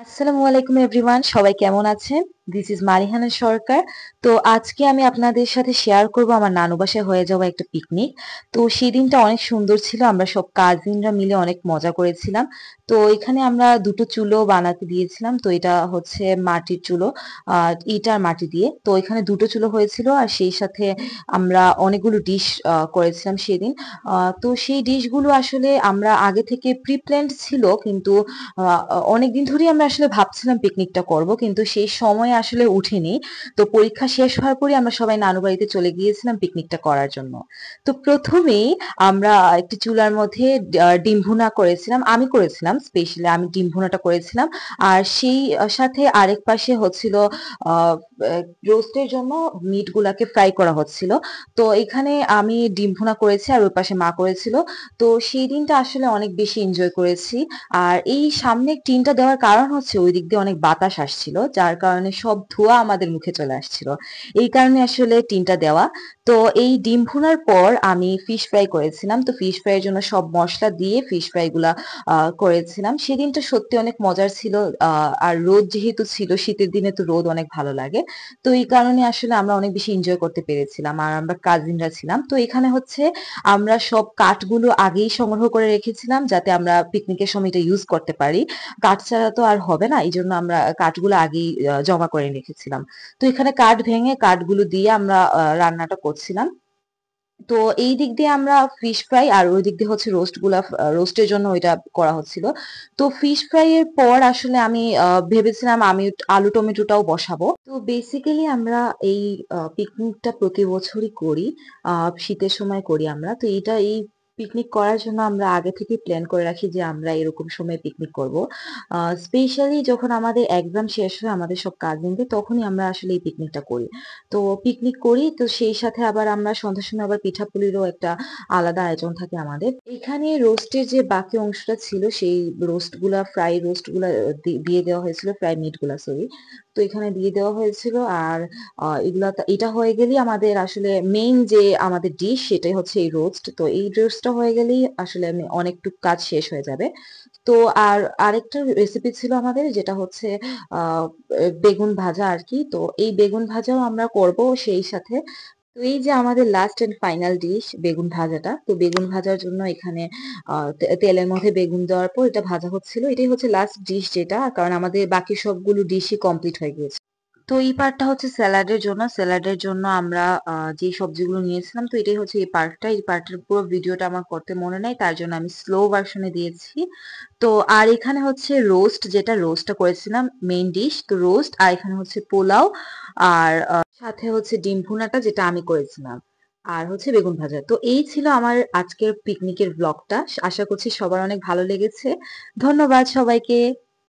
আসসালামু আলাইকুম এভরিওয়ান, সবাই কেমন আছেন? দিস ইজ মারিহানা সরকার। তো আজকে আমি আপনাদের সাথে শেয়ার করব আমার নানু বাসায় হয়ে যাওয়া একটা পিকনিক। তো সেই দিনটা অনেক সুন্দর ছিল, আমরা সব কাজিনরা মিলে অনেক মজা করেছিলাম। তো এখানে আমরা দুটো চুলো বানাতে দিয়েছিলাম, তো এটা হচ্ছে মাটির চুলো, ইটার মাটি দিয়ে। তো এখানে দুটো চুলো হয়েছিল আর সেই সাথে আমরা অনেকগুলো ডিশ করেছিলাম সেদিন। তো সেই ডিশগুলো আসলে আমরা আগে থেকে প্রি প্ল্যান্ড ছিল, কিন্তু অনেকদিন ধরেই আমরা আসলে ভাবছিলাম পিকনিকটা করব, কিন্তু সেই সময় আসলে উঠেনি। তো পরীক্ষা শেষ হওয়ার পরে আমরা সবাই নানু বাড়িতে চলে গিয়েছিলাম পিকনিকটা করার জন্য। তো প্রথমেই আমরা একটি চুলার মধ্যে ডিম ভুনা করেছিলাম, আমি করেছিলাম স্পেশালি, আমি ডিম ভুনাটা করেছিলাম। আর সেই সাথে আরেক পাশে হচ্ছিল রোস্টের জন্য মিট গুলাকে ফ্রাই করা হচ্ছিল। তো এখানে আমি ডিম ভুনা করেছি আর ওই পাশে মা করেছিল। তো সেই দিনটা আসলে অনেক বেশি এনজয় করেছি। আর এই সামনে টিনটা দেওয়ার কারণ হচ্ছে ওই দিক দিয়ে অনেক বাতাস আসছিল, যার কারণে সব ধোঁয়া আমাদের মুখে চলে আসছিল। এই কারণে আসলে টিনটা দেওয়া। তো এই ডিম ভুনার পর আমি ফিশ ফ্রাই করেছিলাম, তো ফিশ ফ্রাইয়ের জন্য সব মশলা দিয়ে ফিশ ফ্রাই গুলা করেছিলাম। সেদিনটা সত্যি অনেক মজার ছিল। আর রোদ যেহেতু ছিল, শীতের দিনে তো রোদ অনেক ভালো লাগে। তো এই কারণে আসলে আমরা অনেক বেশি এনজয় করতে পেরেছিলাম, আর আমরা কাজিনরা ছিলাম। তো এখানে হচ্ছে আমরা সব কাঠগুলো আগেই সংগ্রহ করে রেখেছিলাম, যাতে আমরা পিকনিকের সময় এটা ইউজ করতে পারি। কাঠ ছাড়া তো আর হবে না, এই জন্য আমরা কাঠগুলো আগেই জমা করে রেখেছিলাম। তো এখানে কাঠ ভেঙে কাঠগুলো দিয়ে আমরা রান্নাটা করছিলাম। তো এই দিক দিয়ে আমরা ফিশ ফ্রাই, আর ওই দিক দিয়ে হচ্ছে রোস্টের জন্য ওইটা করা হচ্ছিল। তো ফিশ ফ্রাই এর পর আসলে আমি ভেবেছিলাম আমি আলু টমেটোটাও বসাবো। তো বেসিক্যালি আমরা এই পিকনিকটা প্রতি বছরই করি, শীতের সময় করি আমরা। তো এই পিকনিক করার জন্য আমরা আগে থেকে প্ল্যান করে রাখি যে আমরা এরকম সময় পিকনিক করব। স্পেশালি যখন আমাদের এক্সাম শেষ হয় আমাদের সব কাজিনদের, তখনই আমরা আসলে এই পিকনিকটা করি। তো পিকনিক করি, তো সেই সাথে আবার আমরা সন্ধ্যার সময় আবার পিঠাপুলিরও একটা আলাদা আয়োজন থাকে আমাদের এখানে। রোস্টের যে বাকি অংশটা ছিল সেই ফ্রাই রোস্ট গুলা দিয়ে দেওয়া হয়েছিল, ফ্রাই মিট গুলা সরি। তো এখানে দিয়ে দেওয়া হয়েছিল। আর এটা হয়ে গেলেই আমাদের আসলে মেইন যে আমাদের ডিশ সেটাই হচ্ছে এই রোস্ট। তো এই রোস্টটা হয়ে গেলেই আসলে অনেকটুকু কাজ শেষ হয়ে যাবে। তো আর আরেকটা রেসিপি ছিল আমাদের, যেটা হচ্ছে আহ বেগুন ভাজা আর কি। তো এই বেগুন ভাজাও আমরা করব সেই সাথে। তো এই যে আমাদের লাস্ট এন্ড ফাইনাল ডিশ বেগুন ভাজাটা, তো বেগুন ভাজার জন্য এখানে তেলের মধ্যে বেগুন দেওয়ার পর এটা ভাজা হচ্ছিল। এটাই হচ্ছে লাস্ট ডিশ, যেটা কারণ আমাদের বাকি সবগুলো ডিশই কমপ্লিট হয়ে গিয়েছে। তো এই পার্টটা হচ্ছে স্যালাডের জন্য আমরা যে সবজিগুলো নিয়েছিলাম। তো এটাই হচ্ছে এই পার্টটা, এই পার্টের পুরো ভিডিওটা আমার করতে মনে নেই, তার জন্য আমি স্লো ভার্সনে দিয়েছি। তো আর এখানে হচ্ছে যেটা রোস্টটা করেছিলাম মেইন ডিশ, তো রোস্ট। আর এখানে হচ্ছে পোলাও, আর সাথে হচ্ছে ডিম ভুনাটা যেটা আমি করেছিলাম, আর হচ্ছে বেগুন ভাজা। তো এই ছিল আমার আজকের পিকনিকের ব্লগটা। আশা করছি সবার অনেক ভালো লেগেছে। ধন্যবাদ সবাইকে।